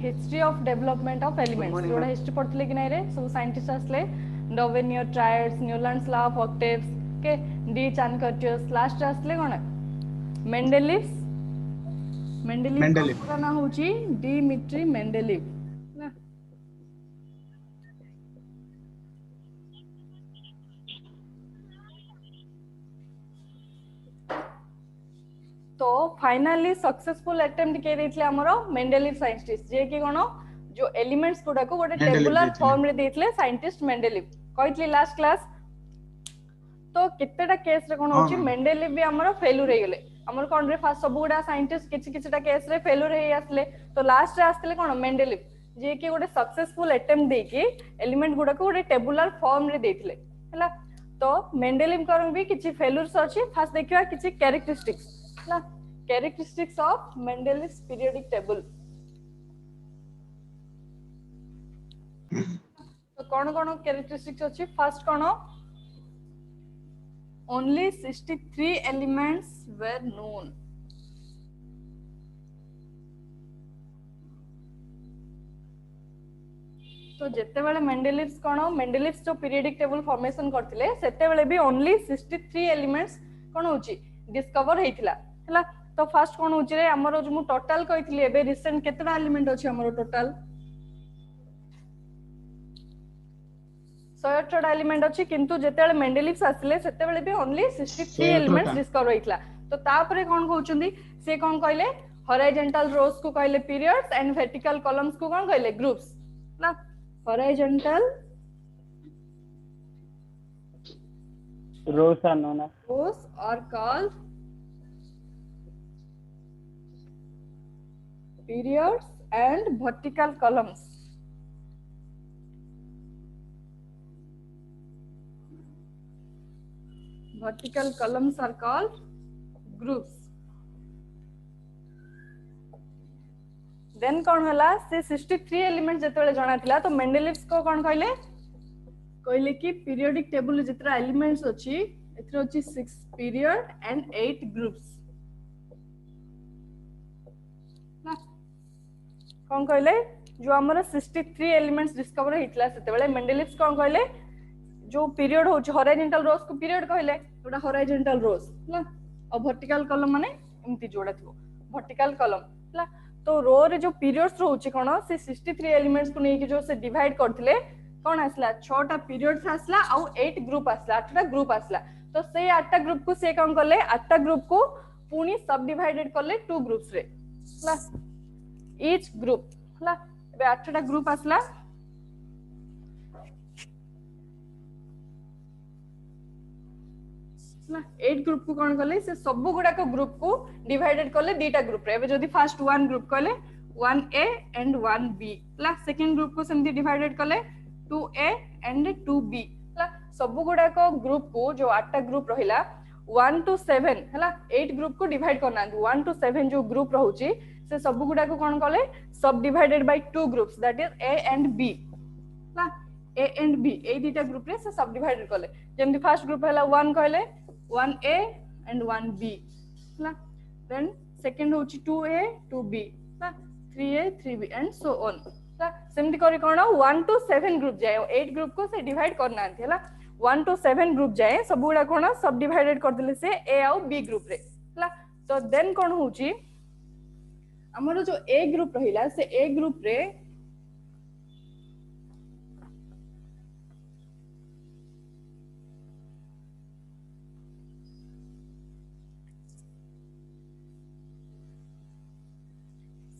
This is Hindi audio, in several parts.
History of development of elements जोड़ा हिस्ट्री पढ़ते कि नहीं रे सब साइंटिस्ट आसले Dobereiner triads Newlands law of octaves के डी चानकर्टियस लास्ट आसले कोन मेंडेलिव्स मेंडेलिव पूरा ना होची डिमिट्री मेंडेलिव ना तो फाइनली सक्सेसफुल अटेम्प्ट के देथिले हमरो मेंडेलिव साइंटिस्ट जे कि कोन जो एलिमेंट्स गुडा को गोटे टेबुलर फॉर्म रे देथिले साइंटिस्ट मेंडेलिव कहितली लास्ट क्लास तो कितेटा केस रे कोन होची मेंडेलिव भी हमरो फेल्यूर हे गेले हमर कोन रे फास्ट सब गुडा साइंटिस्ट किछटा केस रे फेल्यूर हे आसले तो लास्ट रे आसले कोन मेंडेलिव जे कि गोटे सक्सेसफुल अटेम्प्ट दे कि एलिमेंट गुडा को गोटे टेबुलर फॉर्म रे देथिले हला तो मेंडेलिव कर भी किछि फेल्यूर्स अछि फास्ट देखिबा किछि कैरेक्टरिस्टिक्स ना characteristics of Mendeleev's periodic table तो कौन characteristics अछि फर्स्ट कौन only 63 elements were known तो जेते बेले मेंडेलिव्स जो पीरियडिक टेबल फॉर्मेशन करथिले सेते बेले भी ओनली 63 एलिमेंट्स कोन होची डिस्कवर हेतिला हला तो फर्स्ट कोन होची रे हमरो जो मु टोटल कहितली एबे रिसेंट केतरा एलिमेंट अछि हमरो टोटल 118 एलिमेंट अछि किंतु जेते बेले मेंडेलिव्स आसले सेते बेले भी ओनली 63 एलिमेंट्स डिस्कवर हेतिला तो तापरे कोन कहउचंदी से कोन कहले हॉरिजॉन्टल रोज को कहले पीरियड्स एंड वर्टिकल कॉलम्स को कोन कहले ग्रुप्स ना horizontal rows are known as rows are called periods and vertical columns are called groups then कौन हला से 63 एलिमेंट जेतेले जणा थिला तो मेंडेलिव्स को कोन कहले कि पीरियोडिक टेबल जितरा एलिमेंट्स अछि एथरो अछि 6 पीरियड एंड 8 ग्रुप्स ना कोन कहले जो हमर 63 एलिमेंट्स डिस्कवर हितला सेते बेले मेंडेलिव्स कोन कहले जो पीरियड होछि हॉरिजॉन्टल रोज को पीरियड कहले जोडा हॉरिजॉन्टल रोज ना और वर्टिकल कॉलम माने एम्ति जोडा थिबो वर्टिकल कॉलम ना तो रो रे जो पीरियड्स रहउची कोन से 63 एलिमेंट्स को नै कि जो से डिवाइड करथिले कोन आसला 6टा पीरियड्स आसला आ 8 ग्रुप आसला 8टा ग्रुप आसला तो से 8टा ग्रुप को से कोन करले 8टा ग्रुप को पुनी सब डिवाइडेड करले 2 ग्रुप्स रे हला ईच ग्रुप हला बे 8टा ग्रुप आसला ना 8 ग्रुप को कोन करले से सब गुडा को ग्रुप को डिवाइडेड करले दीटा ग्रुप रे एबे जदी फर्स्ट वन ग्रुप करले 1a and 1b La second group को सेमती डिवाइडेड करले 2a एंड 2b ला सब गुडा को ग्रुप को जो 8टा ग्रुप रहिला 1 to 7 हला 8 ग्रुप को डिवाइड करना 1 to 7 जो ग्रुप रहउची से सब गुडा को कोन करले सब divided by 2 groups that is a and b ला a एंड b ए दीटा ग्रुप रे से सब डिवाइडेड करले जेमती फर्स्ट ग्रुप हला 1 कहले 1a and 1b ना then second होची 2a 2b ना 3a 3b and so on ना सेमती करी कोन 1 to 7 ग्रुप जाय 8 ग्रुप को से डिवाइड करना हला 1 to 7 ग्रुप जाय सब गुडा कोन सब डिवाइडेड कर देले से a और b ग्रुप रे हला तो देन कोन होची हमरो जो a ग्रुप रहिला से a ग्रुप रे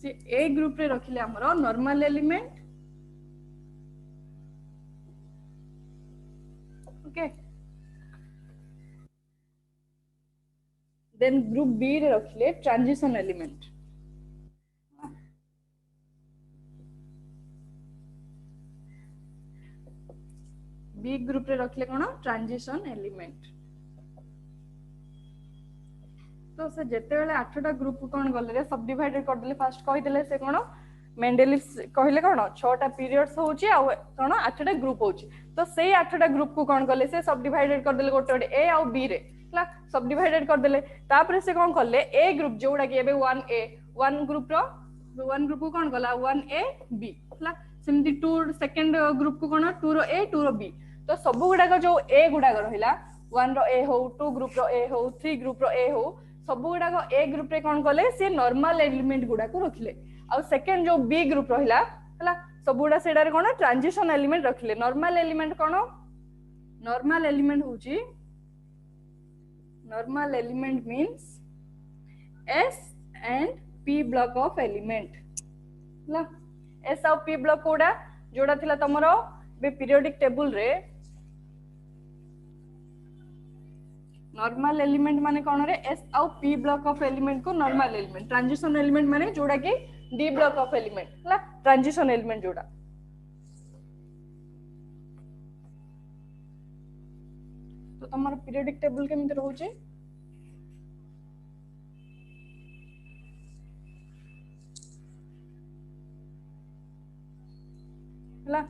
से ए ग्रुप रे रखिले हमरो normal element okay then group B रे रखिले ट्रांजिशन एलिमेंट बी ग्रुप रे रखिले कोन ट्रांजिशन एलिमेंट तो से जेते बेले 8टा ग्रुप कोन गले रे सब डिवाइडेड कर देले फर्स्ट कहि देले से कोन मेंडेलिव्स कहले कोन 6टा पीरियड्स होची आ कोन 8टा ग्रुप होची तो सेही 8टा ग्रुप को कोन गले से सब डिवाइडेड कर देले गोटे गोटे ए और बी रे हला सब डिवाइडेड कर देले तापर से कोन करले ए ग्रुप जोडा कि एबे 1a 1 ग्रुप रो वन ग्रुप को कौन कला 1A B हला सेमती 2 सेकंड ग्रुप को कौन 2 रो A 2 रो B तो सब गुडा को जो A गुडा रहिला 1 रो A हो 2 ग्रुप रो A हो 3 ग्रुप रो A हो सब गुडा को A ग्रुप रे कौन कले से नॉर्मल एलिमेंट गुडा को रखिले आ सेकंड जो B ग्रुप रहिला हला सब गुडा सेडा रे कौन ट्रांजिशन एलिमेंट रखिले नॉर्मल एलिमेंट कौन नॉर्मल एलिमेंट होची normal element means S and P block of element ला S और P block कोडा जोड़ा थिला तमरो बे periodic table रे normal element माने कौन रे S और P block of element को normal element transition element माने जोड़ा की D block of element La transition element जोड़ा तो तमरो periodic table केमिति रहउचे हला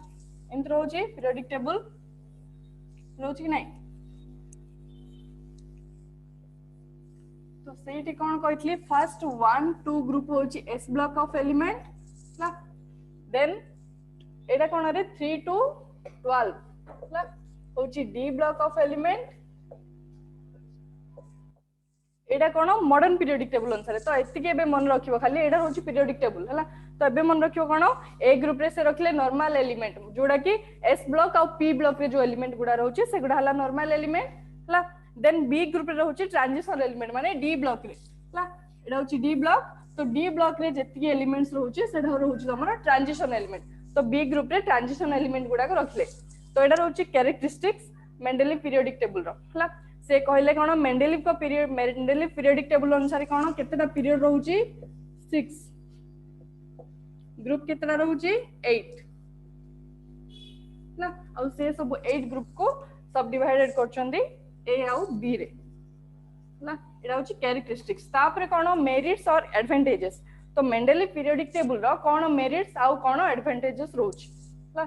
एंत रहउचे periodic table रहउचे कि नाही तो सेठी कोन कहथली फर्स्ट 1 2 ग्रुप होची S block of element हला देन एटा कोन रे 3 to 12 हला होची D block of element Etah cone modern periodic table अनुसार तो एतिके एबे मन रखिबो खाली एटा होची पीरियोडिक टेबल हला तो एबे मन रखिबो कोन ए ग्रुप रे से रखले नॉर्मल एलिमेंट जोडा की S ब्लॉक और P ब्लॉक रे जो एलिमेंट गुडा रहउची से गुडा हला नॉर्मल एलिमेंट हला देन B ग्रुप रे रहउची ट्रांजिशन एलिमेंट माने D ब्लॉक रे हला एटा होची D ब्लॉक तो D ब्लॉक रे जेतिके एलिमेंट्स रहउची सेटा रहउची हमर ट्रांजिशन एलिमेंट तो B ग्रुप रे ट्रांजिशन एलिमेंट गुडा को रखले तो एटा रहउची कैरेक्टरिस्टिक्स मेंडेलिव पीरियोडिक टेबल रो हला से कहले कोन मेंडेलिव को पीरियड मेंडेलिव पीरियोडिक टेबल अनुसार कोन केतेटा पीरियड रहउची 6 ग्रुप केतेटा रहउची 8 ना और से सब 8 ग्रुप को सब डिवाइडेड करचंदी A और B रे ना एटा होची कैरेक्टरिस्टिक्स तापरे कोन मेरिट्स और एडवांटेजेस तो मेंडेलिव पीरियोडिक टेबल रो कोन मेरिट्स और कोन एडवांटेजेस रहउची ना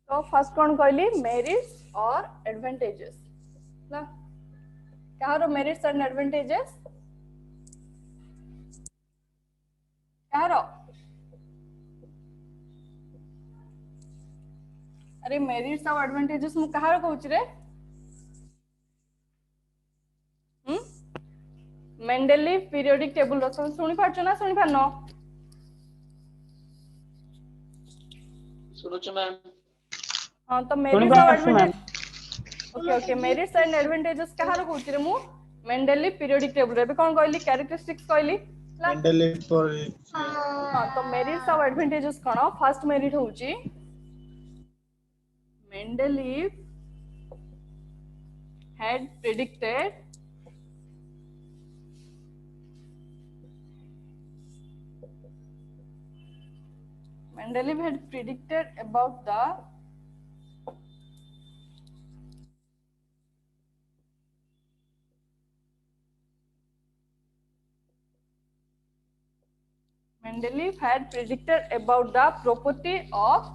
तो फर्स्ट कौन कहली मेरिट्स और एडवांटेजेस ना कहारो मेरिट्स एंड एडवांटेजेस कहारो अरे मेरिट्स और एडवांटेजेस मु कहारो कहूच रे मेंडेलिव पीरियोडिक टेबल रो सुनी पारछ ना सुनी पारनो सुनुच मैम हां तो मेरिट्स और advantage okay okay merits and advantages कहारो कहूच रे मु मेंडेलिव पीरियोडिक टेबल रे कोन कहली कैरेक्टरिस्टिक्स कहली मेंडेलिव पर हां तो मेरिट्स और एडवांटेजेस कोन फर्स्ट मेरिट होउची Mendeleev had predicted about the Mendeleev had predicted about the property of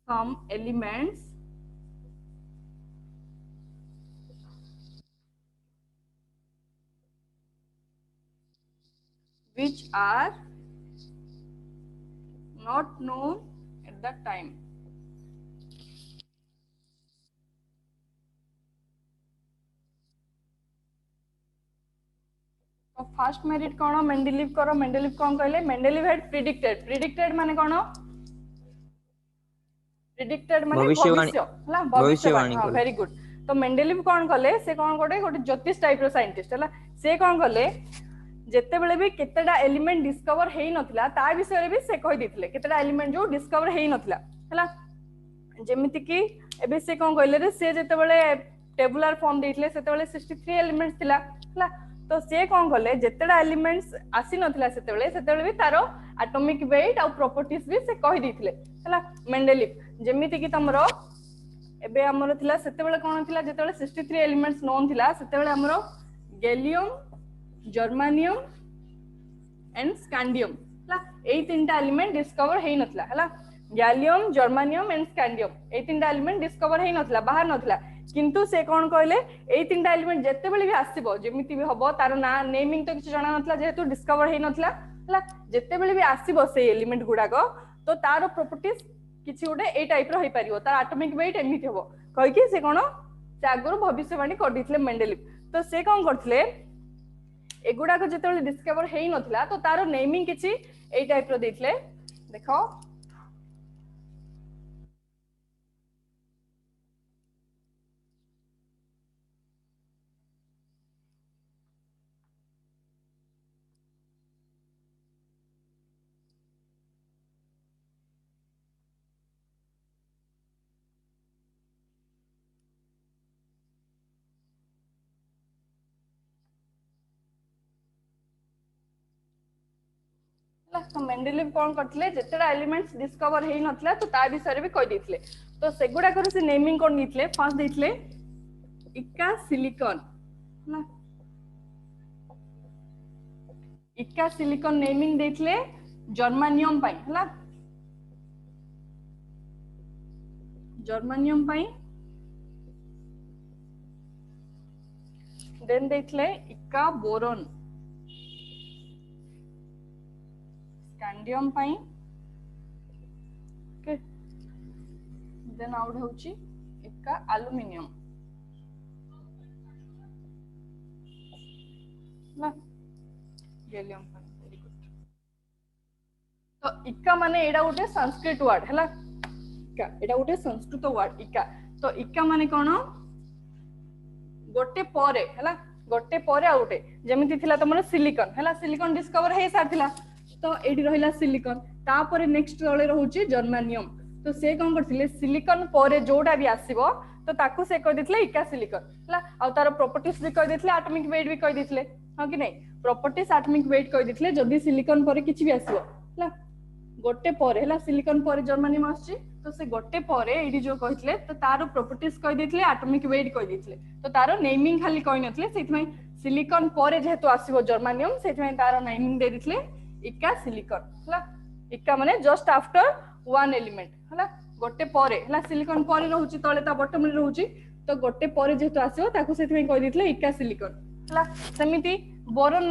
some elements which are not known at that time. तो फर्स्ट मेरिट कौन मेंडेलिव करो मेंडेलिव कौन कहले मेंडेलिव हैड प्रिडिक्टेड माने कौन प्रिडिक्टेड माने भविष्यवाणी हां वेरी गुड तो मेंडेलिव कौन कले से कौन गोटे ज्योतिष टाइप रो साइंटिस्ट हला से कौन कले जेते बेले भी केतेटा एलिमेंट डिस्कवर हेई नथिला ता विषय भी से कहि दिथिले केतेटा एलिमेंट जो डिस्कवर हेई नथिला हला जेमिति कि एबे से कोन कहले रे से जेते बेले टेबुलर फॉर्म देथिले सेते बेले 63 एलिमेंट्स थिला हला तो से कोन कहले जेतेटा एलिमेंट्स आसी नथिला सेते बेले भी तारो एटॉमिक वेट और प्रॉपर्टीज भी से कहि दिथिले हला मेंडेलिव जेमिति कि तमरो एबे हमरो थिला सेते बेले कोन थिला जेते बेले 63 एलिमेंट्स नोन थिला सेते बेले हमरो गैलियम जर्मानियम एंड स्कैंडियम हला एई तीनटा एलिमेंट डिस्कवर हेई नथला हला गैलियम जर्मानियम एंड स्कैंडियम एई तीनटा एलिमेंट डिस्कवर हेई नथला बाहर नथला किंतु से कोन कहले एई तीनटा एलिमेंट जत्ते बेले भी आसीबो जेमिति भी हबो तार ना नेमिंग तो किछ जाना नथला जेहेतु डिस्कवर हेई नथला हला जत्ते बेले भी आसीबो से एलिमेंट गुडाको तो तार प्रॉपर्टीज किछि उडे ए टाइप रो हेई परियो तार एटॉमिक वेट एमिति हबो कहि कि से कोन से आगुर भविष्यवाणी कर दिथले मेंडेलिव तो से कोन करथले एगुडा को जेतेबेले डिस्कवर हेई नथिला तो तारो नेमिंग किछि ए टाइप रो देथले देखो तो मेंडेलिव कोन करथले जेतेडा एलिमेंट्स डिस्कवर हेई नथला तो ता विषय भी कहि दिथले तो सेगुडा कर से नेमिंग कोन दिथले फर्स्ट दिथले इका सिलिकॉन ना इका सिलिकॉन नेमिंग दिथले जर्मानियम पाई हला जर्मानियम पाई देन दिथले इका बोरॉन स्कैंडियम पाई ओके देन आउट होची इका एल्युमिनियम ना गैलियम पाई वेरी गुड तो इका माने एडा उठे संस्कृत वर्ड हैला इका एडा उठे संस्कृत वर्ड इका तो इका माने कोन गोटे परे हैला गोटे परे आउटे जेमिति थिला तमरो सिलिकॉन हैला सिलिकॉन डिस्कवर हे सार थिला तो एडी रहिला सिलिकॉन तापर नेक्स्ट तळे रहउची जर्मानियम तो से कोन करथिले सिलिकॉन परे जोडा भी आसीबो तो ताकू से कह दिथले इका सिलिकॉन हला आ तार प्रॉपर्टीज भी कह दिथले एटॉमिक वेट भी कह दिथले हां कि नै प्रॉपर्टीज एटॉमिक वेट कह दिथले जदी सिलिकॉन परे किछि भी आसीबो हला गोटे परे हला सिलिकॉन परे जर्मानियम आछि तो से गोटे परे एडी जो कहितले तो तार प्रॉपर्टीज कह दिथले एटॉमिक वेट कह दिथले तो तार नेमिंग खाली कहि नथले सेथमै सिलिकॉन परे जेहेतु आसीबो जर्मानियम सेथमै तार नेमिंग दे दिथले इका सिलिकॉन हला इका माने जस्ट आफ्टर वन एलिमेंट हला गोटे परे हला सिलिकॉन परे रहउची तळे ता बॉटम रे रहउची तो गोटे परे जेहेतु आसीबो ताकू सेथमै कहि दिथले इका सिलिकॉन हला सेमिति बोरॉन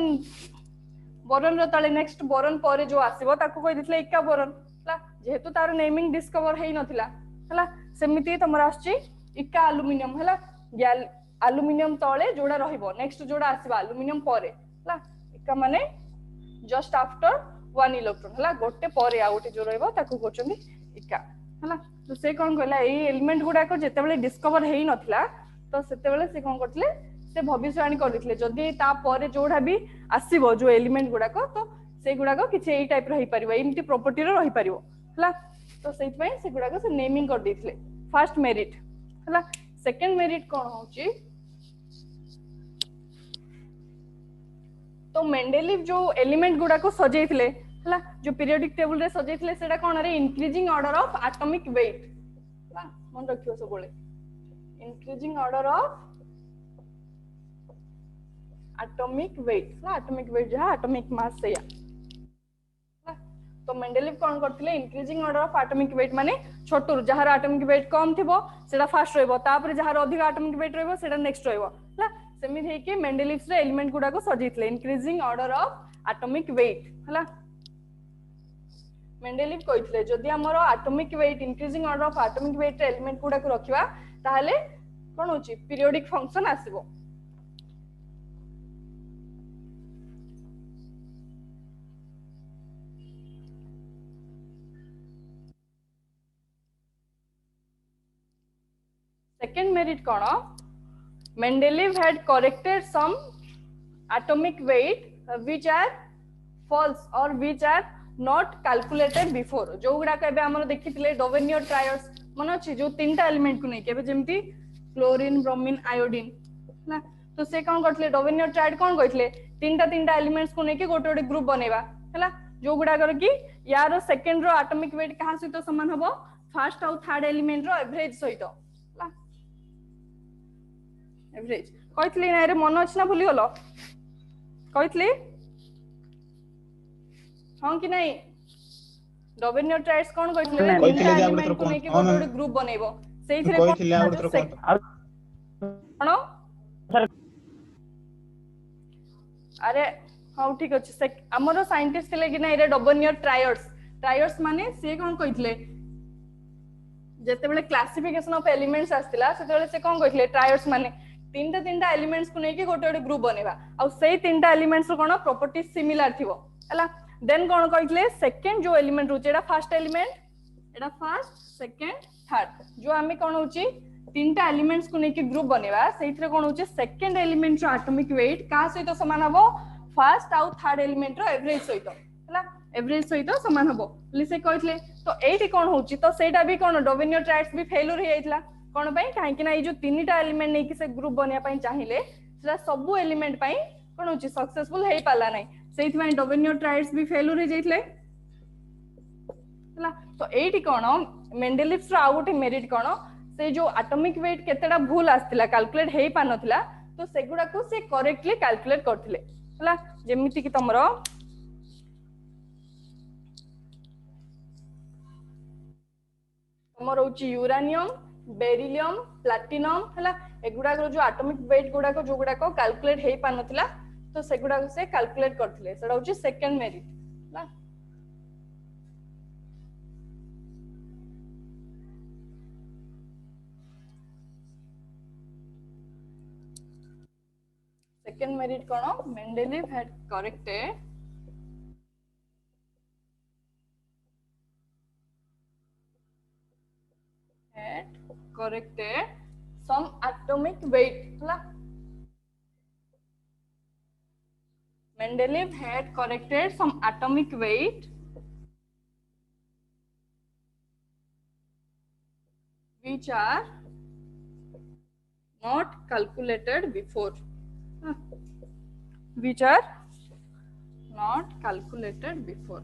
बोरॉन रो तळे नेक्स्ट बोरॉन परे जो आसीबो ताकू कहि दिथले इका बोरॉन हला जेहेतु तार नेमिंग डिस्कवर हेई नथिला हला सेमिति तमर आछी इका एल्युमिनियम हला एल्युमिनियम तळे जोडा रहिबो नेक्स्ट जोडा आसीबा एल्युमिनियम परे हला इका माने जस्ट आफ्टर वन इलेक्ट्रॉन हला गोटे परे आ गोटे जो रहबो ताकू कोचंदी इका हला तो से कोन कहला एई एलिमेंट गुडा को जेते बेले डिस्कवर हेई नथिला तो सेते बेले से कोन करथले से भविष्यवाणी कर दिथले जदी ता परे जोडा भी आसीबो जो एलिमेंट गुडा को तो से गुडा को किछ एई टाइप रही परिबो एमिति प्रॉपर्टी रो रही परिबो हला तो सेति पय से गुडा को से नेमिंग कर दिथले फर्स्ट मेरिट हला सेकंड मेरिट कोन होची तो मेंडेलिव जो एलिमेंट गुडा को सजेइथले हला जो पीरियोडिक टेबल रे सजेइथले सेटा कोन रे increasing order of atomic weight हला मन रखियो सब बोले increasing order of atomic weight हला एटॉमिक वेट जहा एटॉमिक मास से या तो मेंडेलिव कोन करथिले increasing order of atomic wait माने छोटू जहार एटॉमिक वेट कम थिबो सेटा फर्स्ट रहबो तापर जहार अधिक एटॉमिक वेट रहबो सेटा नेक्स्ट रहबो हला सेमिति हे के मेंडेलिव्स रे एलिमेंट गुडा को सजेइथले increasing order of atomic weight हला मेंडेलिव कहिथले जदी हमर atomic weight increasing order of atomic weight रे एलिमेंट गुडा को रखिबा ताहले कोन होची पीरियोडिक फंक्शन आसीबो सेकंड मेरिट कोन Mendeleev had corrected some atomic weight which are false or which are not calculated before. जो गुडा के हमर देखिथिले डोवेनियर ट्रायर्स मन अछि जो तीनटा एलिमेंट को नै के जेमती क्लोरीन ब्रोमीन आयोडीन ना तो से कोन करथले डोवेनियर ट्रायड कोन कहिथले तीनटा एलिमेंट्स को नै के गोटे गोटे ग्रुप बनेबा हला जो गुडा कर कि यार सेकंड रो एटॉमिक वेट कहा सहित समान हबो फर्स्ट और थर्ड एलिमेंट रो एवरेज सहित हला एवरेज कहिथले ना रे मन अछि ना भूली गलो कहिथले हां कि नहीं डोवेनियर ट्रायड्स कोन कहिथले तीनटा एलिमेंट को नै के गोटे गोटे ग्रुप बनेबो सेइथरे कहिथले आ गोटे कोन अरे हाँ ठीक अच्छे आमर साइंटिस्ट थे कि ना डोवेनियर ट्रायर्स माने से कौन कहिथले जते बेले क्लासिफिकेशन ऑफ एलिमेंट्स आस्तिला सेते बेले से कौन कहिथले ट्रायर्स माने तीनटा एलिमेंट्स को नेकी गोटे गोटे ग्रुप बनेबा आ सेई तीनटा एलिमेंट्स रो कोन प्रॉपर्टीज सिमिलर थिवो हला देन कौन कहिथले सेकंड जो एलिमेंट होचे एटा फर्स्ट एलिमेंट एटा फर्स्ट सेकंड थर्ड जो हमें कौन होची तीनटा एलिमेंट्स को नेकी ग्रुप बनेबा सेइथरे कौन होचे सेकंड एलिमेंट रो एटॉमिक वेट का सहित समान हबो फर्स्ट आउ थर्ड एलिमेंट रो एवरेज सहित हला एवरेज सहित समान हबो बोली से कहिथले तो एठी कोन होची तो सेटा भी कोन डोवेनियर ट्रायड्स भी फेल्युर हे जाइतला कोन पई काहे कि ना ई जो तीनटा एलिमेंट नै कि से ग्रुप बनिया पई चाहिले सेटा सब एलिमेंट पई कोन होची सक्सेसफुल हे पाला नै सेइथ पई डोवेनियर ट्रायड्स भी फेल्युर हे जाइतले हला तो एठी कोन मेंडेलिव्स रो आउट मेरिट कोन से जो एटॉमिक वेट केतेडा भूल आस्तिला कैलकुलेट हे पानथिला तो सेगुडा को से करेक्टली कैलकुलेट करथिले हला जेमिति कि तमरो तमरो होची यूरेनियम बेरिलियम प्लैटिनम हला एगुडा को जो एटॉमिक वेट गुडा को जो गुडा को कैलकुलेट हे पानथिला तो सेगुडा को से कैलकुलेट करथिले सेडा होची सेकंड मेरिट हला second merit kono Mendeleev had corrected some atomic weight hla Mendeleev had corrected some atomic weight which are not calculated before which are not calculated before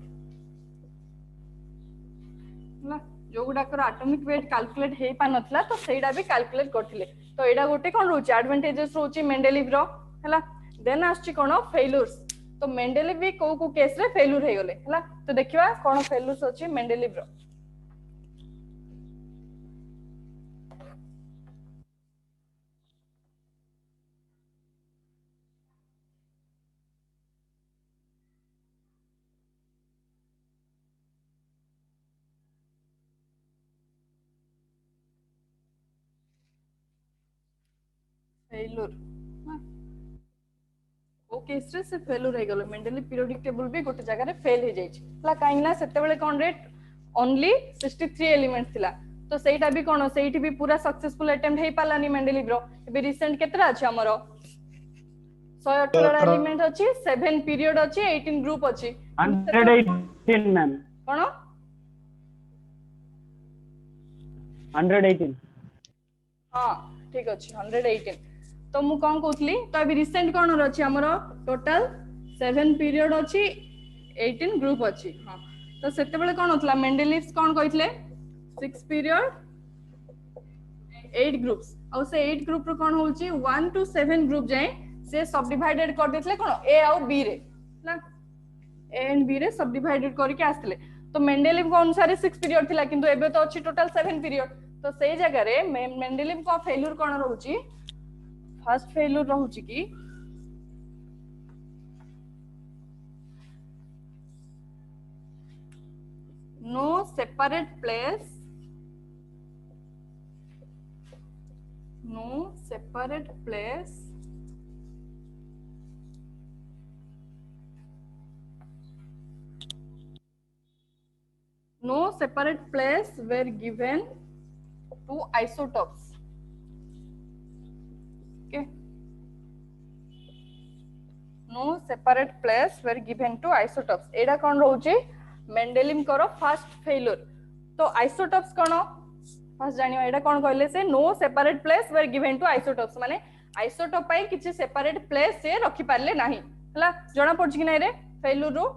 हला जो गुडाकर एटॉमिक वेट कैलकुलेट हे पा नथला तो सेडा भी कैलकुलेट करथिले तो एडा गोटे कोन रोची एडवांटेजेस रोची मेंडेलिव रो हला देन आछि कोन फेल्युर्स तो मेंडेलिव भी को केस रे फेल्युर हे गले हला तो देखिबा कोन फेल्युर्स अछि मेंडेलिव रो फेल्युर ओ केस रे से फेल्युर हे गेलो मेंडेलिव पीरियोडिक टेबल भी गोटे जगह रे फेल हे जाइछ हला काइना सेते बेले कोन रेट ओनली 63 एलिमेंट्स थिला तो सेटा भी कोन सेठी भी पूरा सक्सेसफुल अटेम्प्ट हे पालानी मेंडेलिव रो एबे रिसेंट केतरा अछि हमरो 118 एलिमेंट अछि 7 पीरियड अछि 18 ग्रुप अछि 118 मैम कोन 118 हां ठीक अछि 118 तो मु कोन कहतली तो अभी रिसेंट कोन अछि हमरो टोटल 7 पीरियड अछि 18 ग्रुप अछि हां तो सेते बेले कोन होतला मेंडेलिव्स कोन कहितले 6 पीरियड 8 ग्रुप्स और से 8 ग्रुप रो कोन होउची 1 to 7 ग्रुप जाय से सब डिवाइडेड कर देतले कोन ए और बी रे ना ए एंड बी रे सब डिवाइडेड करके आस्तले तो मेंडेलिव को अनुसार 6 पीरियड थिला किंतु एबे तो अछि टोटल 7 पीरियड तो सेई जगह रे मेंडेलिव को फेल्युर कोन रहउची फर्स्ट फेल्युर रहउची की no separate place no separate place were given to isotopes okay no separate place were given to isotopes एडा कोन रहउची मेंडेलिव करो फर्स्ट फेल्योर तो आइसोटॉप्स कोन फर्स्ट जानियो एडा कोन कहले से no separate place were given to isotopes माने आइसोटॉप पाई किछि सेपरेट प्लेस से रखि पारले नाही हला जणा पड़छि कि नै रे फेल्योर रो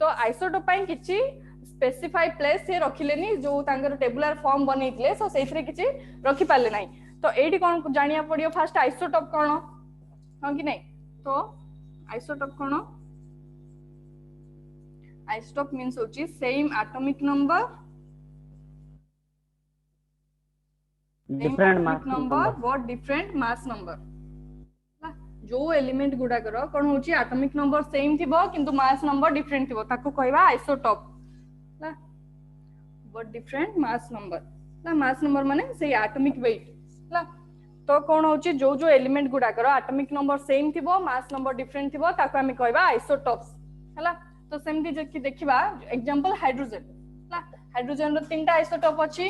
तो आइसोटॉप पाई किछि स्पेसिफाई प्लेस से रखिलेनी जो तांगर टेबुलर फॉर्म बनेइतले सो सेइथरे किछि रखि पारले नाही तो एडी कोन जानिया पड़ियो फर्स्ट आइसोटॉप कोन हां कि नै तो आइसोटॉप कोन आइसोटॉप मींस होची same atomic number different mass number but different mass number जो एलिमेंट गुडा करो कोन होची एटॉमिक नंबर सेम थिबो किंतु मास नंबर डिफरेंट थिबो ताको कहबा आइसोटॉप ला बट डिफरेंट मास नंबर ला मास नंबर माने से एटॉमिक वेट ला तो कोन होची जो जो एलिमेंट गुडा करो एटॉमिक नंबर सेम थिबो मास नंबर डिफरेंट थिबो ताको हमें कहबा आइसोटॉप्स हला तो सेमती जकी देखिबा एग्जांपल हाइड्रोजन ला हाइड्रोजन रो तीनटा आइसोटॉप अछि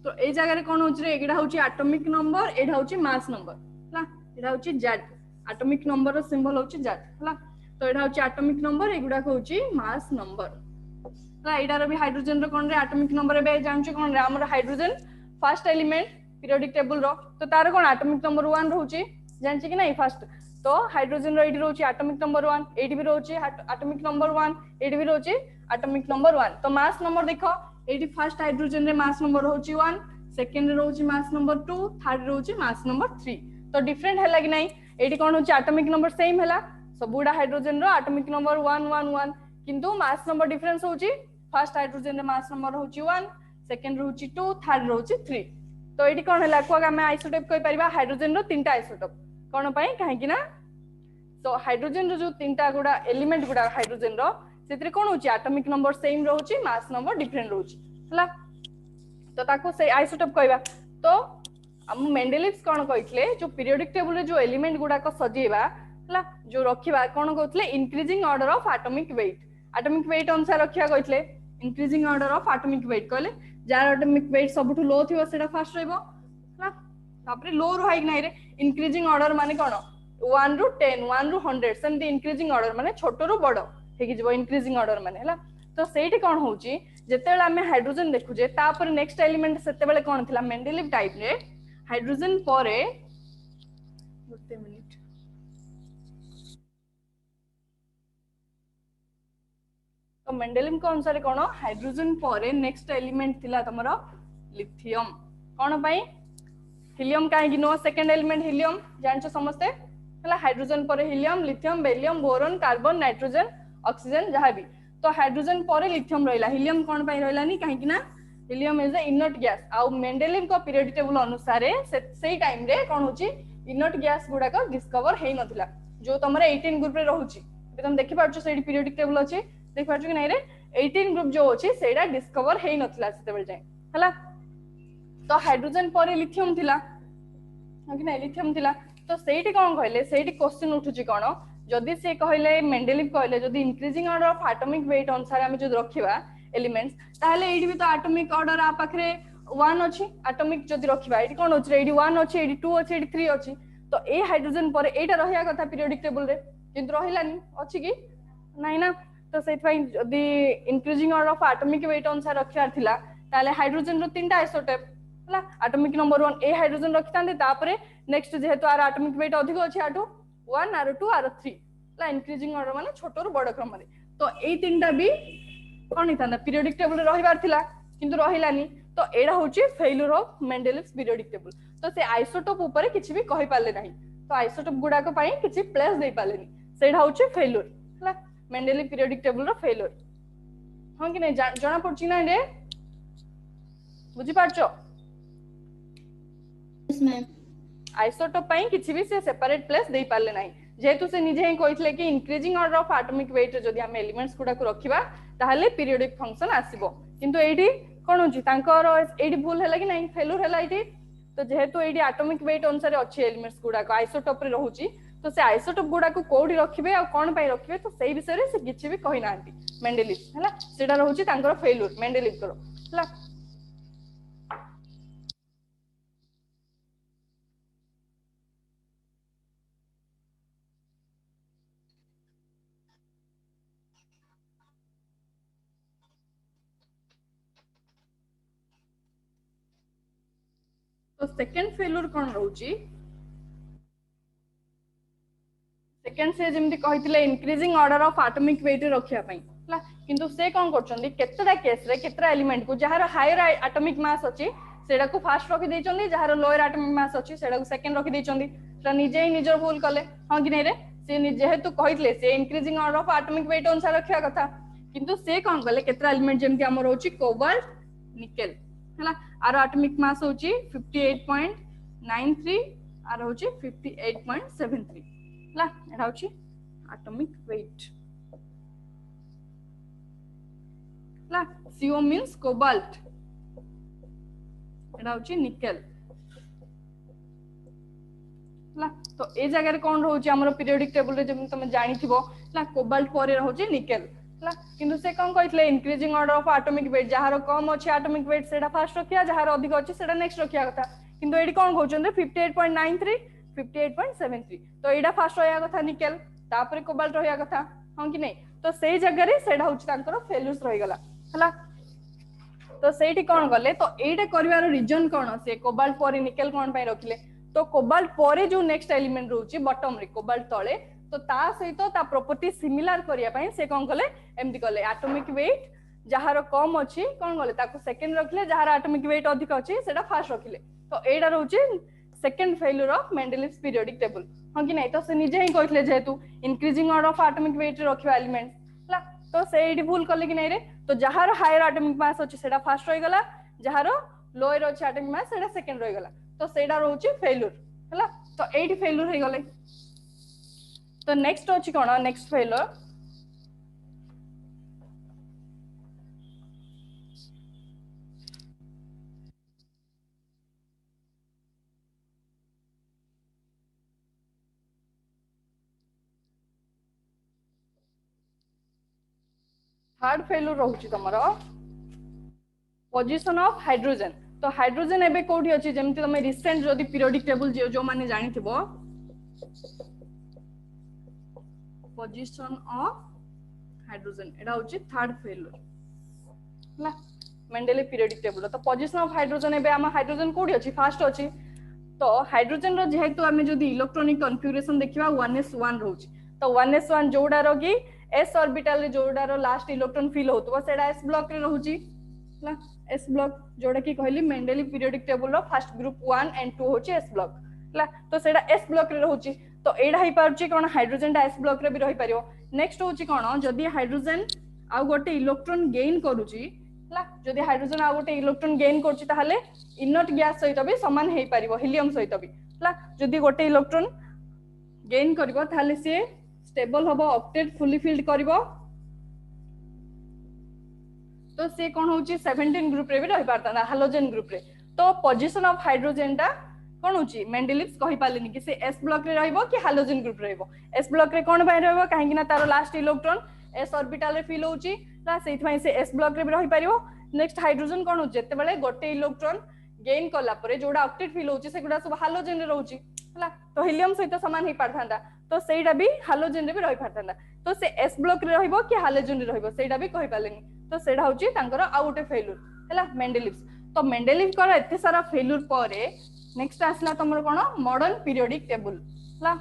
तो ए जगह रे कोन होची रे एगडा होची एटॉमिक नंबर एडा होची मास नंबर हला एडा होची जेड एटॉमिक नंबर रो सिंबल होची जेड हला तो एडा होची एटॉमिक नंबर एगुडा होची मास नंबर हला एडा रो भी हाइड्रोजन रो कोन रे एटॉमिक नंबर बे जानछु कोन रे हमर hydrogen first element periodic table रो तो तार कोन एटॉमिक नंबर 1 रहउची जानछि कि नै फर्स्ट तो हाइड्रोजन रो एडी रहउची एटॉमिक नंबर 1 एडी भी रहउची एटॉमिक नंबर 1 एडी भी रहउची एटॉमिक नंबर 1 तो मास नंबर देखो एडी फर्स्ट हाइड्रोजन रे मास नंबर रहउची 1 सेकंड रे रहउची मास नंबर 2 थर्ड रहउची मास नंबर 3 तो डिफरेंट हैला कि नै एडी कोन होची एटॉमिक नंबर सेम हैला सबुडा हाइड्रोजन रो एटॉमिक नंबर 1 1 1 किंतु मास नंबर डिफरेंस होची फर्स्ट हाइड्रोजन रे मास नंबर रहउची 1 सेकंड रहउची 2 थर्ड रहउची 3 तो एडी कोन हैला को हमें आइसोटॉप कहि परिबा हाइड्रोजन रो तीनटा आइसोटॉप कोन पई काहे कि ना तो हाइड्रोजन रो जो तीनटा गुडा एलिमेंट गुडा हाइड्रोजन रो सेतरे कोन होची एटॉमिक नंबर सेम रहउची मास नंबर डिफरेंट रहउची हला तो ताको से आइसोटॉप कहबा तो हम मेंडेलिव्स कोन कहितले जो पीरियोडिक टेबल रे जो एलिमेंट गुडा को सजेबा हला जो रखिबा कोन कहतले increasing order of atomic weight अनुसार रखिया कहितले increasing order of atomic weight कहले जार एटॉमिक वेट सबटु लो थिबो सेटा फर्स्ट रहबो हला तापरे लो रहाइ नै रे इंक्रीजिंग ऑर्डर माने कोन 1 रु 10 1 रु 100 सेमती इंक्रीजिंग ऑर्डर माने छोटो रु बडो हेकि जबो इंक्रीजिंग ऑर्डर माने हला तो सेठी कोन होची जेतेबेले हमें हाइड्रोजन देखुजे तापर नेक्स्ट एलिमेंट सेतेबेले कोन थिला मेंडेलिव टाइप रे हाइड्रोजन परे गुटे मिनिट तो मेंडेलिव को अनुसार कोन हाइड्रोजन परे नेक्स्ट एलिमेंट थिला तमरो लिथियम कोन पई हीलियम काहे कि नो सेकंड एलिमेंट हीलियम जानछो समस्ते हला हाइड्रोजन परे helium lithium beryllium boron carbon nitrogen oxygen जहां भी तो हाइड्रोजन परे लिथियम रहला हीलियम कोन पई रहलानी काहे कि ना helium is a inert gas आ मेंडेलिव को पीरियोडिक टेबल अनुसार सेही टाइम रे कोन होची इनर्ट गैस गुडा को डिस्कवर हेई नथिला जो तमरे 18 ग्रुप रे रहउची तुम देखि पाछो सेही पीरियोडिक टेबल अछि देख पाछो कि नै रे 18 ग्रुप जो अछि सेडा डिस्कवर हेई नथिला सेतेबेल जाय हला तो हाइड्रोजन परे लिथियम थिला कि नै लिथियम थिला तो सेठी कोन कहले सेठी क्वेश्चन उठुची कोन जदि से कहले मेंडेलिव कहले जदि increasing order of atomic weight अनुसार हम जो रखिबा एलिमेंट्स ताहले एडी भी तो एटॉमिक ऑर्डर आ पाखरे 1 अछि एटॉमिक जदि रखिबा एडी कोन अछि एडी 1 अछि एडी 2 अछि एडी 3 अछि तो ए हाइड्रोजन पर एटा रहिया कथा पीरियोडिक टेबल रे किंतु रहिलानी अछि कि नै ना तो सेति पई जदि increasing order of atomic weight अनुसार रखियार थिला ताहले हाइड्रोजन रो तीनटा आइसोटॉप हला एटॉमिक नंबर 1 ए हाइड्रोजन रखितांदे तापरे नेक्स्ट जेहेतु आर एटॉमिक वेट अधिक अछि आटो 1 आर 2 आर 3 ला इंक्रीजिंग ऑर्डर माने छोटो रु बड़ क्रम रे तो ए तीनटा भी कोन हितांदा पीरियोडिक टेबल रे रहिबार थिला किंतु रहिलानी तो एडा होची failure of Mendeleev's periodic table तो से आइसोटॉप ऊपर किछि भी कहि पाले नाही तो आइसोटॉप गुडा को पई किछि प्लेस देई पालेनी सेडा होची फेल्यूर हला मेंडेलिव पीरियोडिक टेबल रो फेल्यूर हां कि नै जणा पड़ची ना रे बुझी पाछो यस मैम आइसोटॉप पई किछि भी से सेपरेट प्लेस देई पाले नाही जेहेतु से निजे ही कहितले कि increasing order of atomic wait जदि हम एलिमेंट्स गुडा को रखिबा ताहले पीरियोडिक फंक्शन आसीबो किंतु एडी कोन होची तांकर एडी भूल हैला कि नहीं फेल्यूर हैला एडी तो जेहेतु एडी एटॉमिक वेट अनुसार अछि एलिमेंट्स गुडा को आइसोटॉप रे रहउची तो से आइसोटॉप गुडा को कोडी रखिबे आ कोन पई रखिबे तो सेही विषय रे से किछि भी कहि नांती मेंडेलिव हैला सेडा रहउची तांकर फेल्यूर मेंडेलिव करो हैला तो सेकंड फेल्यूर कोन रहउची सेकंड से जेमती कहितले increasing order of atomic weight रखिया पई हला किंतु से कोन करचंदी केतरा केस रे केतरा एलिमेंट को जहार हायर एटॉमिक मास अछि सेडा को फास्ट रखि दैचंदी जहार लोअर एटॉमिक मास अछि सेडा को सेकंड रखि दैचंदी त निजे ही निजर भूल कले हां कि नै रे से जेहेतु कहितले से increasing order of atomic weight अनुसार रखिया कथा किंतु से कोन कले केतरा एलिमेंट जेमती हमर होची कोबाल्ट निकेल हला आरो एटॉमिक मास होची 58.93 आरो होची 58.73 ला एटा होची एटॉमिक वेट ला CO मींस कोबाल्ट एटा होची निकेल ला तो ए जगह रे कोन रहउची हमर पीरियोडिक टेबल रे जेम तुम जानिथिबो ला कोबाल्ट परे रहउची निकेल ला किंतु से कोन कहितले increasing order of atomic weight जहार कम अछि एटॉमिक वेट सेटा फर्स्ट रखिया जहार अधिक अछि सेटा नेक्स्ट रखिया कथा किंतु एडी कोन कहउचंदे 58.93 58.73 तो एडा फर्स्ट रहया कथा निकेल तापरे कोबाल्ट रहया कथा हां कि नै तो सेही जगह रे सेडा होची तांकर फेल्यूर्स रहि गला हला तो सेठी कोन गले तो एडा करबार रीजन कोन से कोबाल्ट परे निकेल कोन पय रखिले तो कोबाल्ट परे जो नेक्स्ट एलिमेंट रहउची बॉटम रे कोबाल्ट तळे तो ता सहित ता प्रॉपर्टी सिमिलर करिया पय से कोन गले एमदी गले एटॉमिक वेट जहार कम अछि कोन गले ताको सेकंड रखले जहार एटॉमिक वेट अधिक अछि सेटा फर्स्ट रखिले तो एडा रहउची second failure of Mendeleev's periodic table हां कि नै तो से निजे ही कहितले जेहेतु increasing order of atomic weight रखिबा एलिमेंट ला तो से एडी भूल करले कि नै रे तो जहार हायर एटॉमिक मास अछि सेटा फर्स्ट रहि गला जहार लोअर अछि एटॉमिक मास सेटा सेकंड रहि गला तो सेडा रहउची फेल्यूर हला तो एडी फेल्यूर हे गले तो नेक्स्ट अछि कोन नेक्स्ट फेल्यूर थर्ड फेल्यूर रहउची तमरो पोजीशन ऑफ हाइड्रोजन तो हाइड्रोजन एबे कोठी अछि जेमति तमे रिसेंट जदी पीरियोडिक टेबल जो माने जानिथिबो पोजीशन ऑफ हाइड्रोजन एडा होची थर्ड फेल्यूर हला मेंडेलिव पीरियोडिक टेबल तो पोजीशन ऑफ हाइड्रोजन एबे हम हाइड्रोजन कोठी अछि फर्स्ट अछि तो हाइड्रोजन रो जेहेतु हमें जदी इलेक्ट्रॉनिक कन्फिगरेशन देखिबा 1s1 रहउची तो 1s1 जोडा रो की s ऑर्बिटल रे जोडा रो लास्ट इलेक्ट्रॉन फिल होतबो सेडा s ब्लॉक रे रहउची हला s ब्लॉक जोडा की कहली मेंडेलिव पीरियोडिक टेबल रो फर्स्ट ग्रुप 1 एंड 2 होची s ब्लॉक हला तो सेडा s ब्लॉक रे रहउची तो एडा ही पाउची कोन हाइड्रोजन दा s ब्लॉक रे भी रहि परियो नेक्स्ट होची कोन जदी हाइड्रोजन आ गोटे इलेक्ट्रॉन गेन करूची हला जदी हाइड्रोजन आ गोटे इलेक्ट्रॉन गेन करची ताहले इनर्ट गैस सहित भी समान हेई परिबो हीलियम सहित भी हला जदी गोटे इलेक्ट्रॉन गेन करबो ताहले से स्टेबल होबो ऑक्टेट फुली फिल्ड करबो तो से कोन होची 17 ग्रुप रे भी रहि पारता हाइड्रोजन ग्रुप रे तो पोजीशन ऑफ हाइड्रोजन ता कोन होची मेंडेलिव्स कहि पालेनी कि से s ब्लॉक रे रहइबो कि हाइड्रोजन ग्रुप रे रहइबो s ब्लॉक रे कोन बाय रहइबो काहे कि ना तारो लास्ट इलेक्ट्रॉन s ऑर्बिटल रे फिल होची ता सेति भाई से s ब्लॉक रे भी रहि परिबो नेक्स्ट हाइड्रोजन कोन हो जते बेले गोटे इलेक्ट्रॉन गेन कला परे जोडा ऑक्टेट फिल होची सेगुडा सब हाइड्रोजन रे रहउची हला तो हीलियम सहित समान हे पारथांदा तो सेइडा भी हाइड्रोजन रे भी रहि पारथांदा तो से s ब्लॉक रे रहइबो कि हाइड्रोजन रे रहइबो सेइडा भी कहि पालेनी तो सेडा होची तांकर आ गोटे फेल्यूर हला मेंडेलिव्स तो मेंडेलिव कर एते सारा फेल्यूर परे नेक्स्ट आसला तमर कोन मॉडर्न पीरियोडिक टेबल हला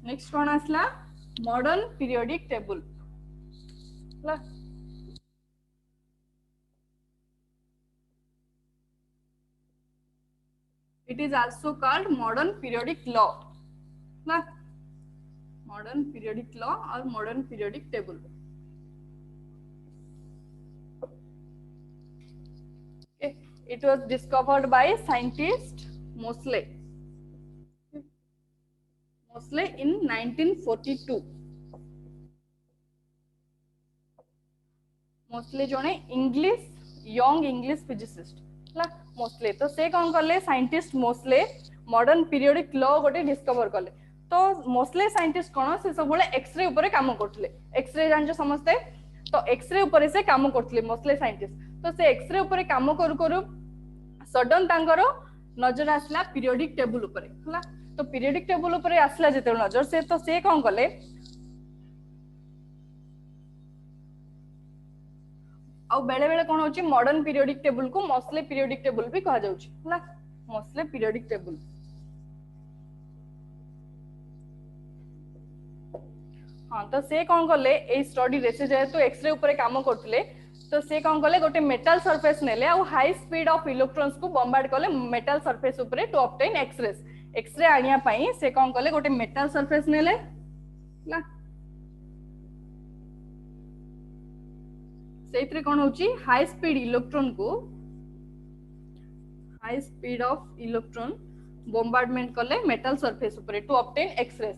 नेक्स्ट कोन आसला मॉडर्न पीरियोडिक टेबल हला it is also called modern periodic law na modern periodic law or modern periodic table okay. It was discovered by scientist Moseley in 1942 Moseley जने इंग्लिश यंग इंग्लिश फिजिसिस्ट ला मोस्ले तो से कौन करले scientist Moseley modern periodic law गोटे डिस्कवर करले तो मोस्ले साइंटिस्ट कोन से सब बळे एक्सरे ऊपर काम करथले एक्सरे जानजो समझते तो एक्सरे ऊपर से काम करथले मोस्ले साइंटिस्ट तो से एक्सरे ऊपर काम करू करू सडन तांकर नजर आसला पीरियोडिक टेबल ऊपर हला तो पीरियोडिक टेबल ऊपर आसला जेते नजर से तो से कौन कले आ बेले बेले कौन होची मॉडर्न पीरियोडिक टेबल को मोस्ले पीरियोडिक टेबल भी कहा जाउची हला मोस्ले पीरियोडिक टेबल हाँ तो से कौन कले ए स्टडी रे से जेहेतु एक्सरे ऊपर काम करथिले तो से कौन कले गोटे मेटल सरफेस नेले आ हाई स्पीड ऑफ इलेक्ट्रॉन्स को बॉम्बार्ड कले मेटल सरफेस ऊपर टू ऑब्टेन एक्सरे आनिया पई से कौन कले गोटे मेटल सरफेस नेले ला सेइत्रे कौन होची high speed of electron bombardment कले मेटल सरफेस ऊपर टू ऑब्टेन एक्सरे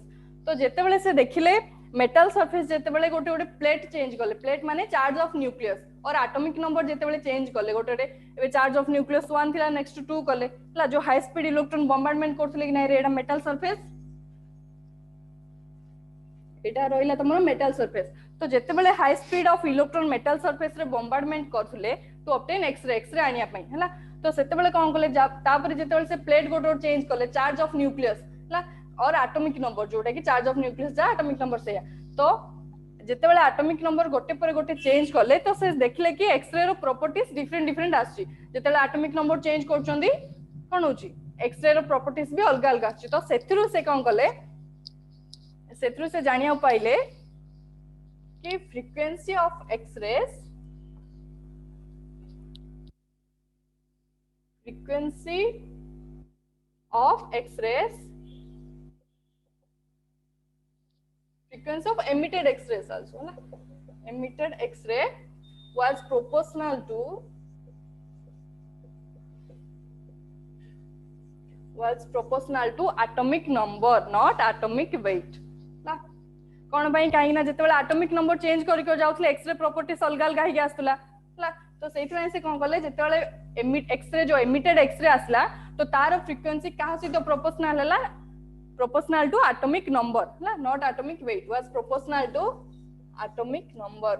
तो जेते बेले से देखिले मेटल सरफेस जेते बेले गोटे गोटे प्लेट चेंज कले प्लेट माने चार्ज ऑफ न्यूक्लियस और एटॉमिक नंबर जेते बेले चेंज कले गोटे गोटे एबे चार्ज ऑफ न्यूक्लियस 1 थिला नेक्स्ट 2 कले हला जो हाई स्पीड इलेक्ट्रॉन बॉम्बार्डमेंट करथिले कि नै रे एटा मेटल सरफेस एटा रहिला तमरो मेटल सरफेस तो जेते बेले high speed of electron metal surface रे बॉम्बार्डमेंट करथिले टू ऑब्टेन एक्सरे आनिया पई हला तो सेते बेले कोन कले तापर जेते बेले से प्लेट गोटे चेंज कले चार्ज ऑफ न्यूक्लियस हला और एटॉमिक नंबर जोटा कि चार्ज ऑफ न्यूक्लियस जा एटॉमिक नंबर से तो जेते बेले एटॉमिक नंबर गोटे पर गोटे चेंज करले तो से देखले कि एक्सरे रो प्रॉपर्टीज डिफरेंट आछि जेते बेले एटॉमिक नंबर चेंज करचोंदी कोन होची एक्सरे रो प्रॉपर्टीज भी अलग अलग आछि तो सेथिरु से कोन कले सेथिरु से जानिया पाइले कि frequency of X-rays frequency of emitted x-rays also na emitted x-ray was proportional to atomic number not atomic weight ना कोन भाई काई ना जते बेले एटॉमिक नंबर चेंज करि को जाउथले एक्सरे प्रॉपर्टीज अलग अलग ही आस्तला ना तो सेति में से कोन करले जते बेले एक्सरे जो एमिटेड एक्सरे आसला तो तार फ्रीक्वेंसी कहा सहित प्रोपोर्शनल हला proportional to atomic number na not atomic weight was proportional to atomic number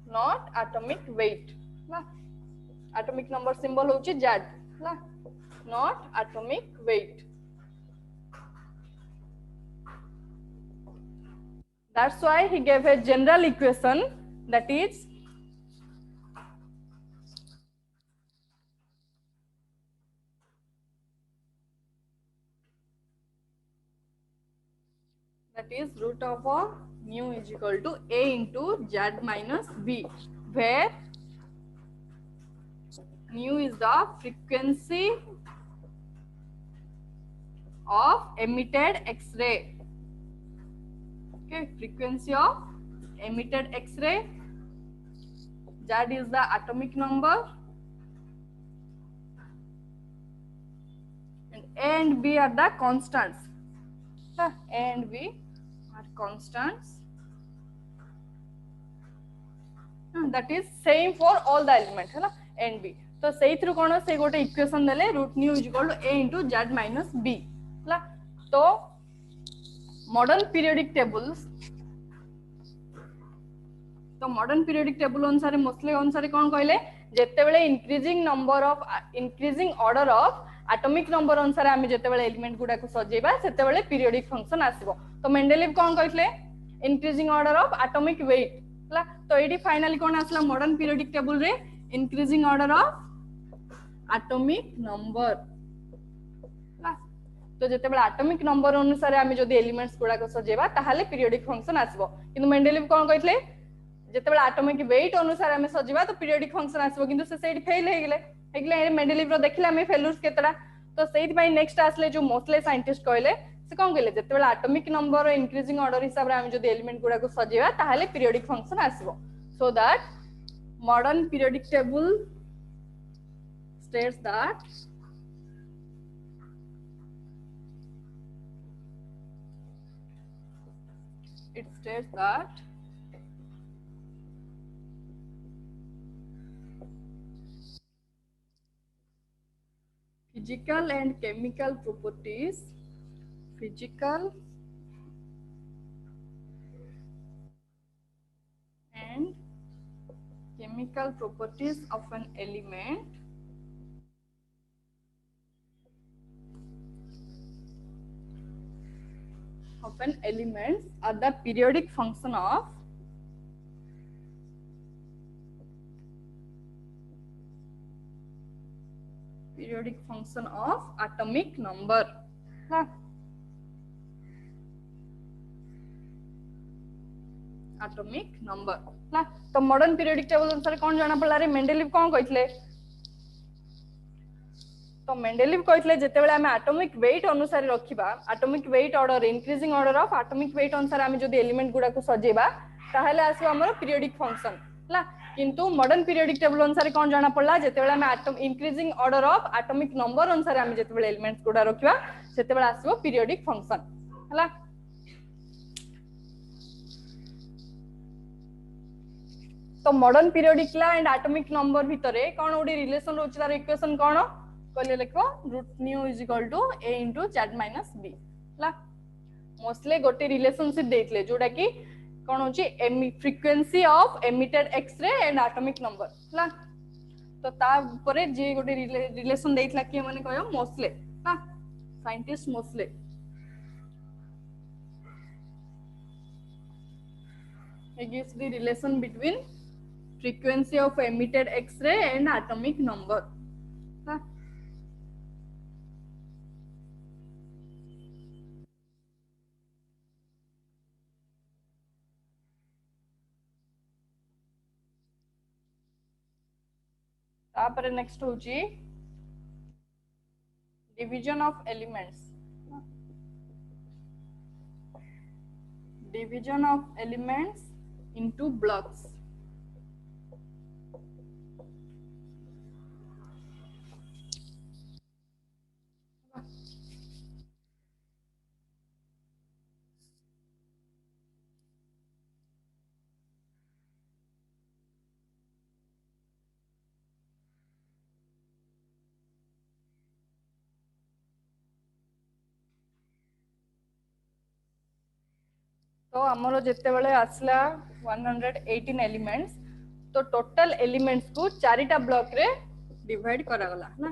not atomic weight na atomic number symbol hochi Z na not atomic weight that's why he gave a general equation that is root of mu is equal to a into z minus b where mu is the frequency of emitted x-ray okay frequency of emitted x-ray z is the atomic number and a and b are the constants a and b are constants that is same for all the element है ना and b तो सही थ्रू कौन से गोटे इक्वेशन देले root new is equal to a into z minus b है तो मॉडर्न पीरियोडिक टेबल अनुसार मोस्टली अनुसार कौन कहले जेते बेले increasing order of atomic number अनुसार आमे जेते बेले एलिमेंट गुडा को सजेबा सेते बेले पीरियोडिक फंक्शन आसीबो तो मेंडेलिव कौन कहले increasing order of atomic weight हला तो एडी फाइनली कौन आसला मॉडर्न पीरियोडिक टेबल रे increasing order of atomic number तो जेते बेले एटॉमिक नंबर अनुसार आमे जदी एलिमेंट्स गुडा को सजेबा ताहाले पीरियोडिक फंक्शन आसीबो किंतु मेंडेलिव कौन कहले जेते बेले एटॉमिक वेट अनुसार आमे सजेबा तो पीरियोडिक फंक्शन आसीबो किंतु से सेडी फेल हे गेले मेंडेलिव रो देखिले आमे फेल्यूर्स केतडा तो सेही भाई नेक्स्ट आसले जो मोस्टले साइंटिस्ट कहले से कौन कहले जेते बेले एटॉमिक नंबर इंक्रीजिंग ऑर्डर हिसाब रे आमे जदी एलिमेंट गुडा को सजेबा ताहाले पीरियोडिक फंक्शन आसीबो so that modern periodic table states that physical and chemical properties of an element of an elements are the periodic function of atomic number. Atomic number. तो मॉडर्न पीरियोडिक टेबल अनुसार कौन जाना पड़ा रे मेंडेलिव कौन कहथिले तो मेंडेलिव कहथिले जेते बेले हमें एटॉमिक वेट अनुसार रखिबा atomic weight order increasing order of atomic weight अनुसार हमें जदी एलिमेंट गुडा को सजेबा ताहले आसो हमर पीरियोडिक फंक्शन ला किंतु मॉडर्न पीरियोडिक टेबल अनुसार कौन जाना पड़ला जेते बेले हमें atom increasing order of atomic number अनुसार हमें जेते बेले एलिमेंट्स गुडा रखिबा सेते बेले आसो पीरियोडिक फंक्शन हला तो मॉडर्न पीरियोडिक ला एंड एटॉमिक नंबर भितरे कोन ओडी रिलेशन रोच तार इक्वेशन कोन कहले लिखो √μ = a * z - b ला मोस्टली गोटे रिलेशनशिप देतले जोडा कि कोन होची frequency of emitted X-ray and atomic number ला तो ता परे जे गोटे रिलेशन देतला कि माने कहयो मोस्टली ला scientist Moseley it gives the relation between frequency of emitted X-ray and atomic number. तापर नेक्स्ट होची division of elements. Division of elements into blocks. तो हमरो जेते बेले आसला 118 एलिमेंट्स तो टोटल एलिमेंट्स को चारिटा ब्लॉक रे डिवाइड करा गला ना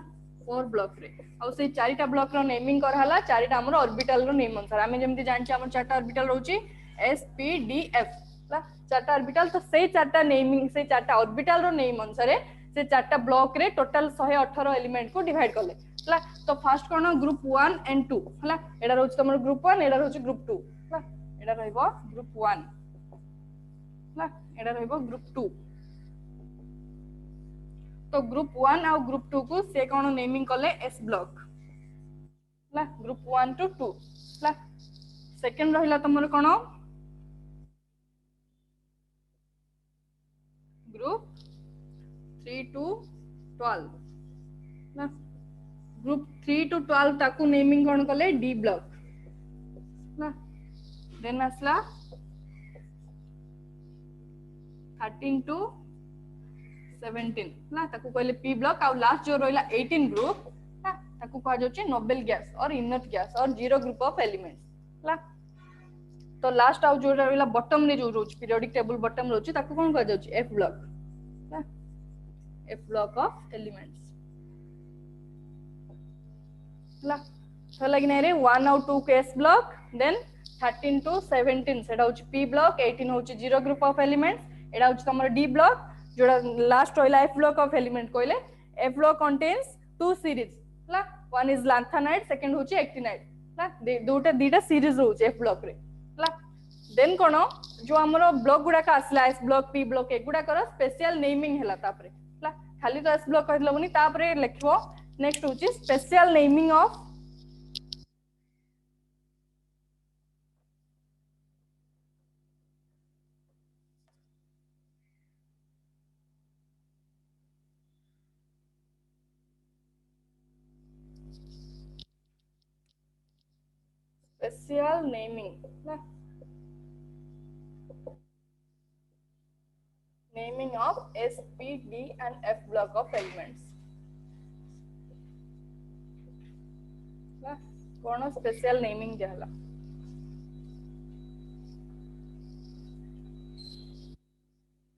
4 ब्लॉक रे और से चारिटा ब्लॉक रो नेमिंग कर हला चारिटा हमरो ऑर्बिटल रो नेम अनुसार हमें जेमति जानछि हमर चारटा ऑर्बिटल रहउची s p d f ला चारटा ऑर्बिटल तो से चारटा नेमिंग से चारटा ऑर्बिटल रो नेम अनुसार से चारटा ब्लॉक रे टोटल 118 एलिमेंट को डिवाइड करले ला तो फर्स्ट कोन ग्रुप 1 एंड 2 हला एडा रहउची हमर ग्रुप 1 एडा रहउची ग्रुप 2 ला एडा रहइबो ग्रुप 1 ला एडा रहइबो ग्रुप 2 तो ग्रुप 1 और ग्रुप 2 को से कोन नेमिंग करले एस ब्लॉक ला ग्रुप 1 टू 2 ला सेकंड रहिला तमर कोन ग्रुप 3 टू 12 ना ग्रुप 3 टू 12 ताकू नेमिंग कोन करले डी ब्लॉक ना देन असला 13 टू 17 ना ताकू कहले पी ब्लॉक और लास्ट जो रहिला 18 ग्रुप ना ताकू कहा जाउची नोबेल गैस और इनर्ट गैस और जीरो ग्रुप ऑफ एलिमेंट्स ला तो लास्ट आउ जो रहिला बॉटम रे जो रोच पीरियोडिक टेबल बॉटम रोच ताकू कोन कहा जाउची एफ ब्लॉक ना एफ ब्लॉक ऑफ एलिमेंट्स ला तो लगिना रे 1 और 2 के एस ब्लॉक देन 13 टू 17 सेटा होची पी ब्लॉक 18 होची जीरो ग्रुप ऑफ एलिमेंट्स एडा होची हमर डी ब्लॉक जोड़ा लास्ट होइला एफ ब्लॉक ऑफ एलिमेंट कोइले F block contains two series ला वन इज लैंथेनाइड सेकंड होची एक्टिनाइड ला दीटा सीरीज होची एफ ब्लॉक रे ला देन कोन जो हमरो ब्लॉक गुडा का आसला एस ब्लॉक पी ब्लॉक एगुडा कर स्पेशल नेमिंग हैला तापरे ला खाली तो एस ब्लॉक कहलो बनी तापरे लिखबो नेक्स्ट होची special naming of special naming naming of S, P, D and F block of elements कौन special naming जहला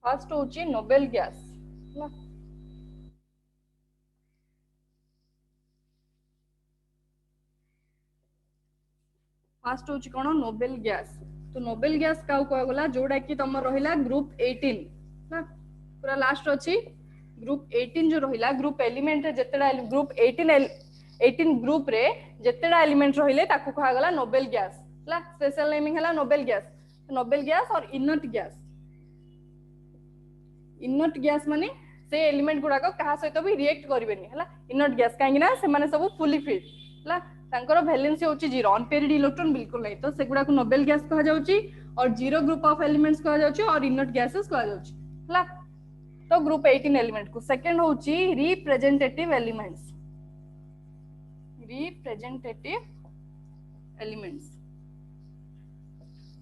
फर्स्ट होची नोबेल गैस फास्ट होची कोन नोबेल गैस तो नोबेल गैस का कहवा गला जोडा कि तम रहिला ग्रुप 18 ना पूरा लास्ट अछि ग्रुप 18 जो रहिला ग्रुप एलिमेंट रे जेतेडा ग्रुप 18 ग्रुप रे जेतेडा एलिमेंट रहिले ताकू कहवा गला नोबेल गैस ला स्पेशल नेमिंग हला नोबेल गैस और इनर्ट गैस माने से एलिमेंट गुडा को कहा सहित भी रिएक्ट करिवेनी हला इनर्ट गैस काहे ना से माने सब फुली फिल्ड हला तांकर वैलेंसी होची 0 अनपेयर्ड इलेक्ट्रॉन बिल्कुल नहीं तो सेगुडा को नोबेल गैस कहा जाउची और 0 ग्रुप ऑफ एलिमेंट्स कहा जाउची और इनर्ट गैसेस कहा जाउची हला तो ग्रुप 18 एलिमेंट को सेकंड होची रिप्रेजेंटेटिव एलिमेंट्स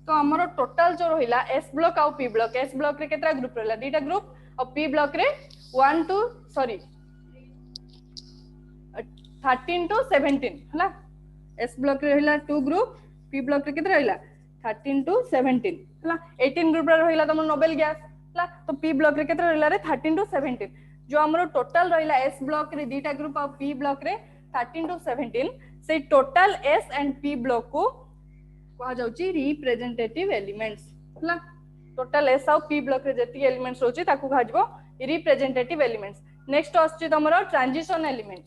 तो हमरो टोटल जो रहिला एस ब्लॉक और पी ब्लॉक एस ब्लॉक रे केतरा ग्रुप रहला दीटा ग्रुप और पी ब्लॉक रे 13 to 17 हला एस ब्लॉक रे रहिला 2 ग्रुप पी ब्लॉक रे केतरा रहिला 13 to 17 हला 18 ग्रुप रे रहिला तम नोबेल गैस हला तो पी ब्लॉक रे केतरा रहिला रे 13 to 17 जो हमरो टोटल रहिला एस ब्लॉक रे दीटा ग्रुप और पी ब्लॉक रे 13 to 17 से total S and P block को कहा जाउची रिप्रेजेंटेटिव एलिमेंट्स हला टोटल एस और पी ब्लॉक रे जति एलिमेंट्स होची ताकू कहा जबो रिप्रेजेंटेटिव एलिमेंट्स नेक्स्ट आछी तमरो ट्रांजिशन एलिमेंट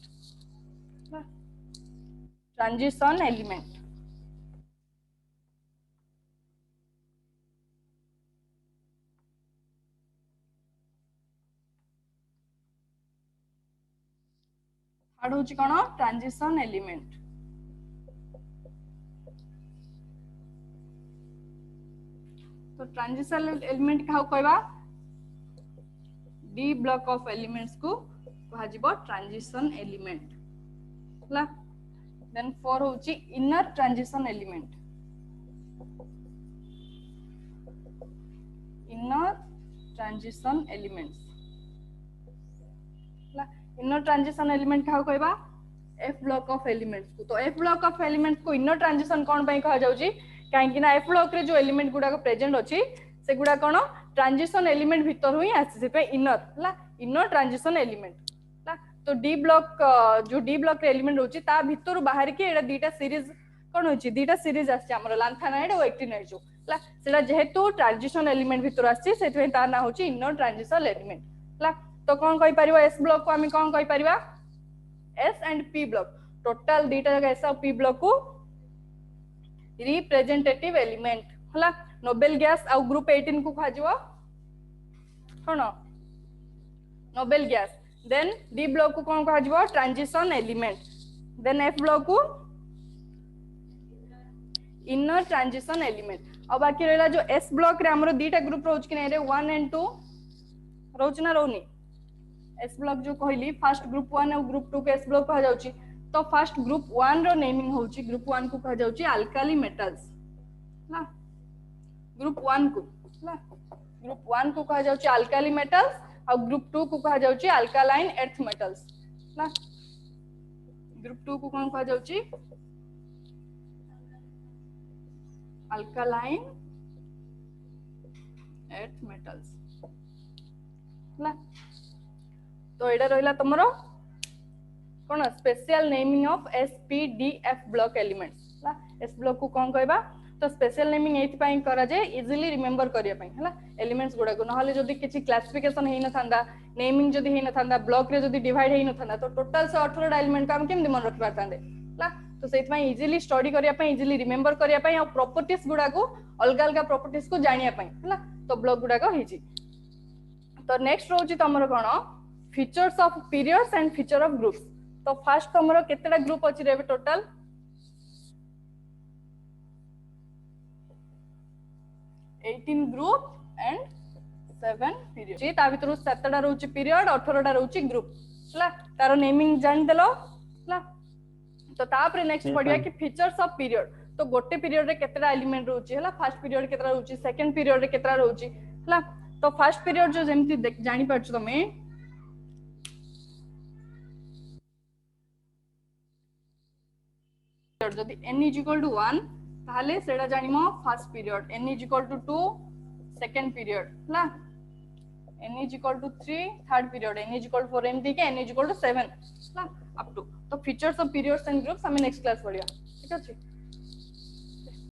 थर्ड होची कोन ट्रांजिशन एलिमेंट तो ट्रांजिशन एलिमेंट का कहबा डी ब्लॉक ऑफ एलिमेंट्स को कहा जिवो ट्रांजिशन एलिमेंट हला देन 4 होची inner transition element inner transition element का कहबा एफ ब्लॉक ऑफ एलिमेंट्स को तो एफ ब्लॉक ऑफ एलिमेंट्स को इनर ट्रांजिशन कोन पई कहा जाउची काहे ना एफ ब्लॉक रे जो एलिमेंट गुडा को प्रेजेंट अछि से गुडा कोन ट्रांजिशन एलिमेंट भीतर हुई आसी से पे इनर ट्रांजिशन एलिमेंट ला तो डी ब्लॉक जो डी ब्लॉक रे एलिमेंट होची ता भीतर बाहर के एडा दीटा सीरीज कोन होची दीटा सीरीज आसी हमर लैंथेनाइड और एक्टिनाइड जो ला सेडा जेहेतु ट्रांजिशन एलिमेंट भीतर आसी सेतवे ता ना होची इनर ट्रांजिशन एलिमेंट ला तो कोन कहि परिबा एस ब्लॉक को हम कोन कहि परिबा S and P block total दीटा एस और पी ब्लॉक को रिप्रेजेंटेटिव एलिमेंट हला नोबेल गैस और ग्रुप 18 को कहा जिवो कोन noble gas then D block को कोन कहा जिवो transition element then F block को इनर ट्रांजिशन एलिमेंट अब बाकी रहला जो एस ब्लॉक रे हमरो दीटा ग्रुप रोज कि नै रे 1 and 2 रोज ना रोनी एस ब्लॉक जो कहली फर्स्ट ग्रुप 1 और ग्रुप 2 के एस ब्लॉक कहा जाउची तो फर्स्ट ग्रुप 1 रो नेमिंग होची ग्रुप 1 को कहा जाउची अल्काली मेटल्स ना ग्रुप 1 को ना ग्रुप 1 को कहा जाउची अल्काली मेटल्स और ग्रुप 2 को कहा जाउची अल्कालाइन अर्थ मेटल्स ना ग्रुप 2 को कौन कहा जाउची अल्कालाइन अर्थ मेटल्स ना तो एडा रहिला तमरो कोन special naming of SPDF block elements ला एस ब्लॉक को कोन कहबा तो स्पेशल नेमिंग एथि पई करा जे इजीली रिमेंबर करिया पई हला एलिमेंट्स गुडा को नहले जदी किछि क्लासिफिकेशन हेइ न थांदा नेमिंग जदी हेइ न थांदा ब्लॉक रे जदी डिवाइड हेइ न थांदा तो टोटल से 18 एलिमेंट का हम केम मन रखि पातांदे ला तो सेति पई इजीली स्टडी करिया पई इजीली रिमेंबर करिया पई और प्रॉपर्टीज गुडा को अलग अलग प्रॉपर्टीज को जानिया पई हला तो ब्लॉक गुडा को हेछि तो नेक्स्ट रोची तमरो कोन features of periods and feature of groups तो फर्स्ट तमरो केतेटा ग्रुप अछि रे टोटल 18 ग्रुप एंड 7 पीरियड जी ता भीतर 7टा रहउची पीरियड 18टा रहउची ग्रुप हला तारो नेमिंग जान देलो हला तो तापर नेक्स्ट पडिया कि फीचर्स ऑफ पीरियड तो गोटे पीरियड रे केतेटा एलिमेंट रहउची हला फर्स्ट पीरियड केतेटा रहउची सेकंड पीरियड रे केतेटा रहउची हला तो फर्स्ट पीरियड जो जेमती जानि परछु तमे जदि n = 1 ताले सेडा जानिमो first period n = 2 second period हला n = 3 थर्ड पीरियड n = 4 एमती के n = 7 हला अप टू तो features of periods and groups हमें नेक्स्ट क्लास पढ़िया ठीक अछि।